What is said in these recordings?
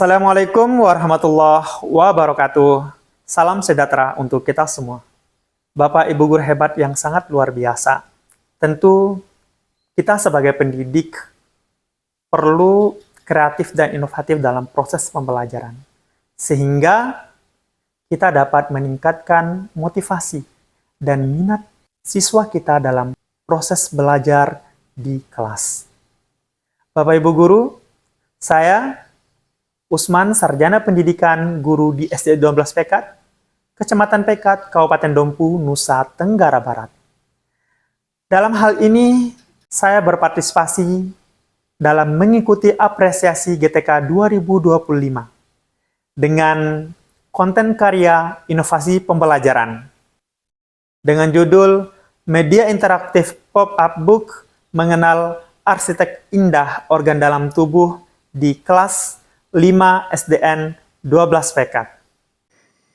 Assalamualaikum warahmatullahi wabarakatuh. Salam sejahtera untuk kita semua. Bapak Ibu guru hebat yang sangat luar biasa. Tentu kita sebagai pendidik perlu kreatif dan inovatif dalam proses pembelajaran. Sehingga kita dapat meningkatkan motivasi dan minat siswa kita dalam proses belajar di kelas. Bapak Ibu guru, saya Usman, Sarjana Pendidikan Guru di SD 12 Pekat, Kecamatan Pekat, Kabupaten Dompu, Nusa Tenggara Barat. Dalam hal ini, saya berpartisipasi dalam mengikuti apresiasi GTK 2025 dengan konten karya inovasi pembelajaran dengan judul Media Interaktif Pop-up Book Mengenal Arsitek Indah Organ Dalam Tubuh di kelas 5 SDN 12 Pekat.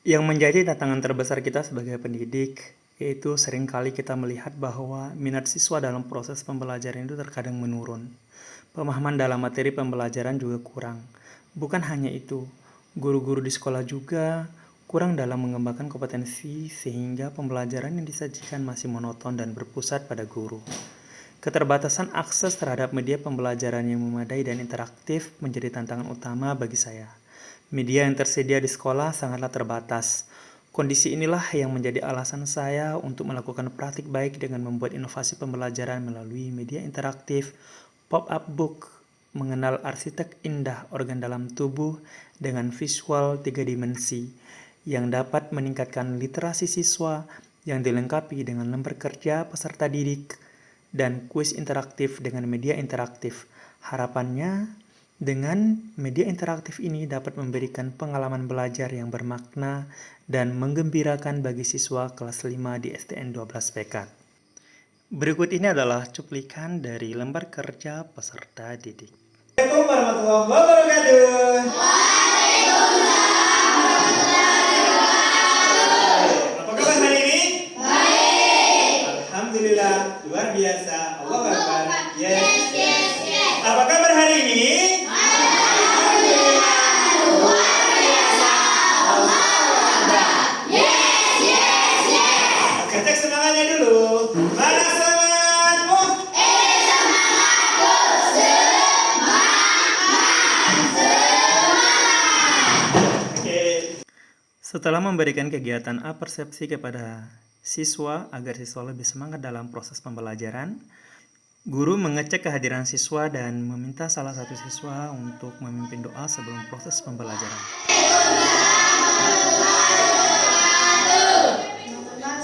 Yang menjadi tantangan terbesar kita sebagai pendidik, yaitu seringkali kita melihat bahwa minat siswa dalam proses pembelajaran itu terkadang menurun. Pemahaman dalam materi pembelajaran juga kurang. Bukan hanya itu, guru-guru di sekolah juga kurang dalam mengembangkan kompetensi sehingga pembelajaran yang disajikan masih monoton dan berpusat pada guru. Keterbatasan akses terhadap media pembelajaran yang memadai dan interaktif menjadi tantangan utama bagi saya. Media yang tersedia di sekolah sangatlah terbatas. Kondisi inilah yang menjadi alasan saya untuk melakukan praktik baik dengan membuat inovasi pembelajaran melalui media interaktif pop-up book mengenal arsitek indah organ dalam tubuh dengan visual 3 dimensi yang dapat meningkatkan literasi siswa yang dilengkapi dengan lembar kerja peserta didik dan kuis interaktif dengan media interaktif. Harapannya, dengan media interaktif ini dapat memberikan pengalaman belajar yang bermakna dan menggembirakan bagi siswa kelas 5 di SDN 12 Pekat. Berikut ini adalah cuplikan dari lembar kerja peserta didik. Assalamualaikum warahmatullahi wabarakatuh. Apa kabar hari ini? Alhamdulillah, luar biasa. Allahu Akbar. Yes. Apa kabar hari ini? Alhamdulillah, luar biasa. Allahu Akbar. Yes. Oke, cek semangatnya dulu. Mana semangatmu? Semangatku. Semangat. Oke. Setelah memberikan kegiatan apersepsi kepada siswa agar siswa lebih semangat dalam proses pembelajaran, guru mengecek kehadiran siswa dan meminta salah satu siswa untuk memimpin doa sebelum proses pembelajaran.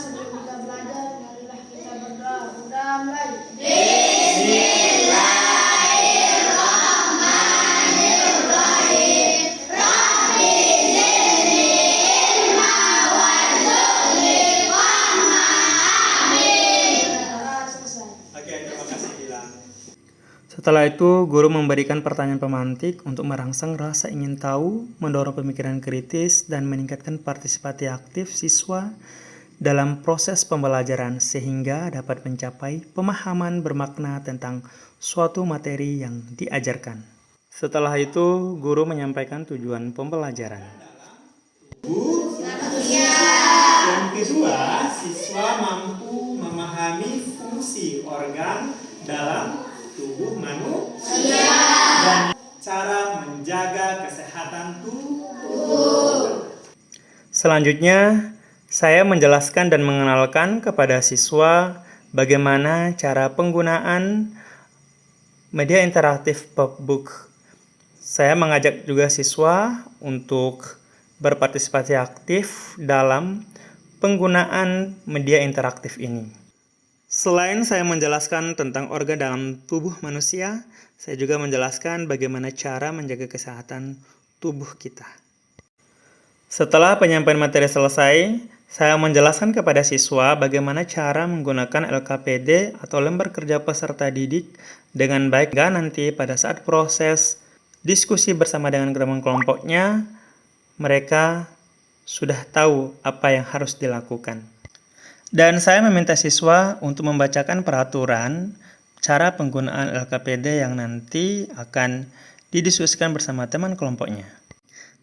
Sebelum kita belajar, marilah kita berdoa. Udah mulai. Setelah itu, guru memberikan pertanyaan pemantik untuk merangsang rasa ingin tahu, mendorong pemikiran kritis, dan meningkatkan partisipasi aktif siswa dalam proses pembelajaran sehingga dapat mencapai pemahaman bermakna tentang suatu materi yang diajarkan. Setelah itu, guru menyampaikan tujuan pembelajaran. Yang kedua, siswa mampu memahami fungsi organ dalam tubuh manusia dan cara menjaga kesehatan tubuh. Selanjutnya, saya menjelaskan dan mengenalkan kepada siswa bagaimana cara penggunaan media interaktif pop-book. Saya mengajak juga siswa untuk berpartisipasi aktif dalam penggunaan media interaktif ini. Selain saya menjelaskan tentang organ dalam tubuh manusia, saya juga menjelaskan bagaimana cara menjaga kesehatan tubuh kita. Setelah penyampaian materi selesai, saya menjelaskan kepada siswa bagaimana cara menggunakan LKPD atau lembar kerja peserta didik dengan baik hingga nanti pada saat proses diskusi bersama dengan teman kelompoknya, mereka sudah tahu apa yang harus dilakukan. Dan saya meminta siswa untuk membacakan peraturan cara penggunaan LKPD yang nanti akan didiskusikan bersama teman kelompoknya.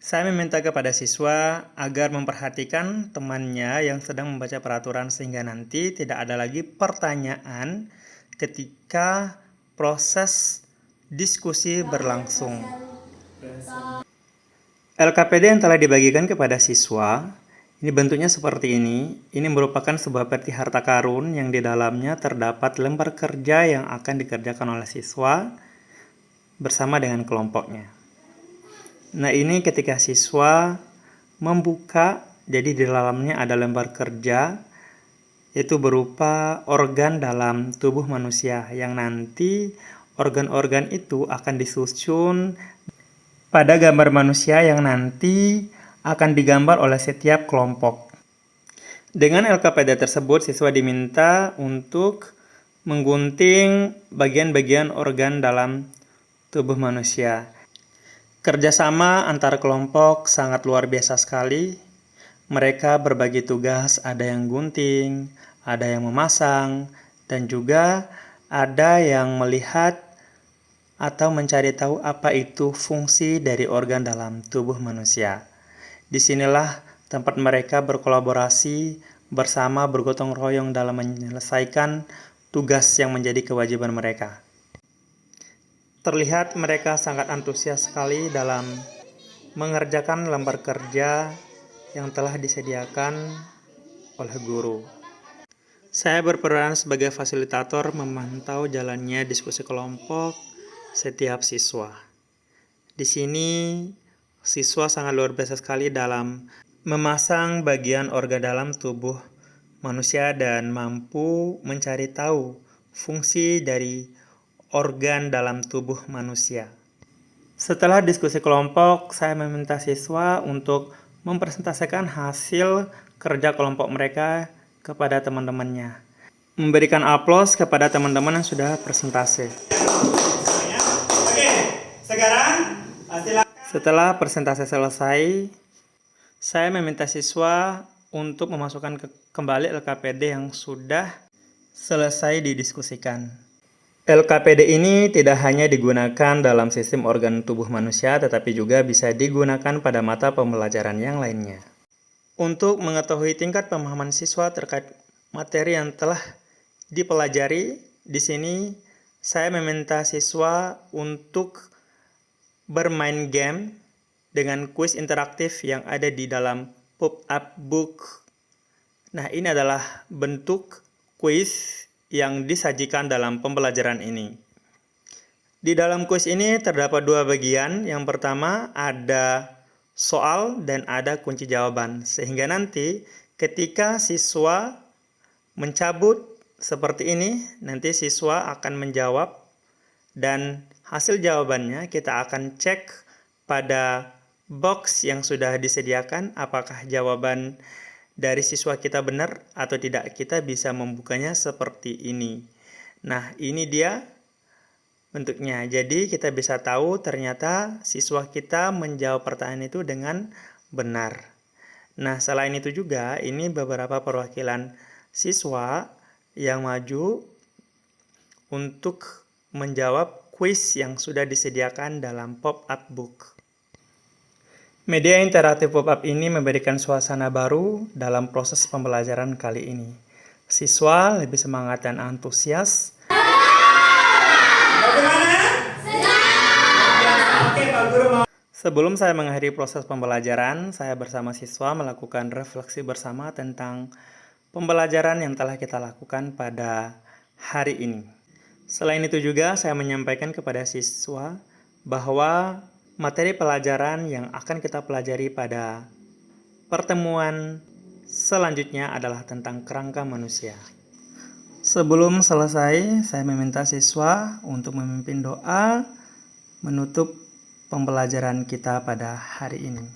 Saya meminta kepada siswa agar memperhatikan temannya yang sedang membaca peraturan sehingga nanti tidak ada lagi pertanyaan ketika proses diskusi berlangsung. LKPD yang telah dibagikan kepada siswa, ini bentuknya seperti ini. Ini merupakan sebuah peti harta karun yang di dalamnya terdapat lembar kerja yang akan dikerjakan oleh siswa bersama dengan kelompoknya. Nah, ini ketika siswa membuka, jadi di dalamnya ada lembar kerja, itu berupa organ dalam tubuh manusia, yang nanti organ-organ itu akan disusun pada gambar manusia yang nanti akan digambar oleh setiap kelompok. Dengan LKPD tersebut, siswa diminta untuk menggunting bagian-bagian organ dalam tubuh manusia. Kerjasama antar kelompok sangat luar biasa sekali. Mereka berbagi tugas, ada yang gunting, ada yang memasang, dan juga ada yang melihat atau mencari tahu apa itu fungsi dari organ dalam tubuh manusia. Disinilah tempat mereka berkolaborasi bersama, bergotong royong dalam menyelesaikan tugas yang menjadi kewajiban mereka. Terlihat mereka sangat antusias sekali dalam mengerjakan lembar kerja yang telah disediakan oleh guru. Saya berperan sebagai fasilitator memantau jalannya diskusi kelompok setiap siswa. Di sini siswa sangat luar biasa sekali dalam memasang bagian organ dalam tubuh manusia dan mampu mencari tahu fungsi dari organ dalam tubuh manusia. Setelah diskusi kelompok, saya meminta siswa untuk mempresentasikan hasil kerja kelompok mereka kepada teman-temannya. Memberikan aplaus kepada teman-teman yang sudah presentasi. Oke, sekarang setelah presentasi selesai, saya meminta siswa untuk memasukkan kembali LKPD yang sudah selesai didiskusikan. LKPD ini tidak hanya digunakan dalam sistem organ tubuh manusia, tetapi juga bisa digunakan pada mata pembelajaran yang lainnya. Untuk mengetahui tingkat pemahaman siswa terkait materi yang telah dipelajari, di sini saya meminta siswa untuk bermain game dengan kuis interaktif yang ada di dalam pop-up book. Nah, ini adalah bentuk kuis yang disajikan dalam pembelajaran ini. Di dalam kuis ini terdapat dua bagian. Yang pertama ada soal dan ada kunci jawaban. Sehingga nanti ketika siswa mencabut seperti ini, nanti siswa akan menjawab dan hasil jawabannya kita akan cek pada box yang sudah disediakan apakah jawaban dari siswa kita benar atau tidak. Kita bisa membukanya seperti ini. Nah, ini dia bentuknya. Jadi kita bisa tahu ternyata siswa kita menjawab pertanyaan itu dengan benar. Nah, selain itu juga ini beberapa perwakilan siswa yang maju untuk menjawab kuis yang sudah disediakan dalam pop-up book. Media interaktif pop-up ini memberikan suasana baru dalam proses pembelajaran kali ini. Siswa lebih semangat dan antusias. Bagaimana? Oke, Pak Guru. Sebelum saya mengakhiri proses pembelajaran, saya bersama siswa melakukan refleksi bersama tentang pembelajaran yang telah kita lakukan pada hari ini. Selain itu juga saya menyampaikan kepada siswa bahwa materi pelajaran yang akan kita pelajari pada pertemuan selanjutnya adalah tentang kerangka manusia. Sebelum selesai, saya meminta siswa untuk memimpin doa menutup pembelajaran kita pada hari ini.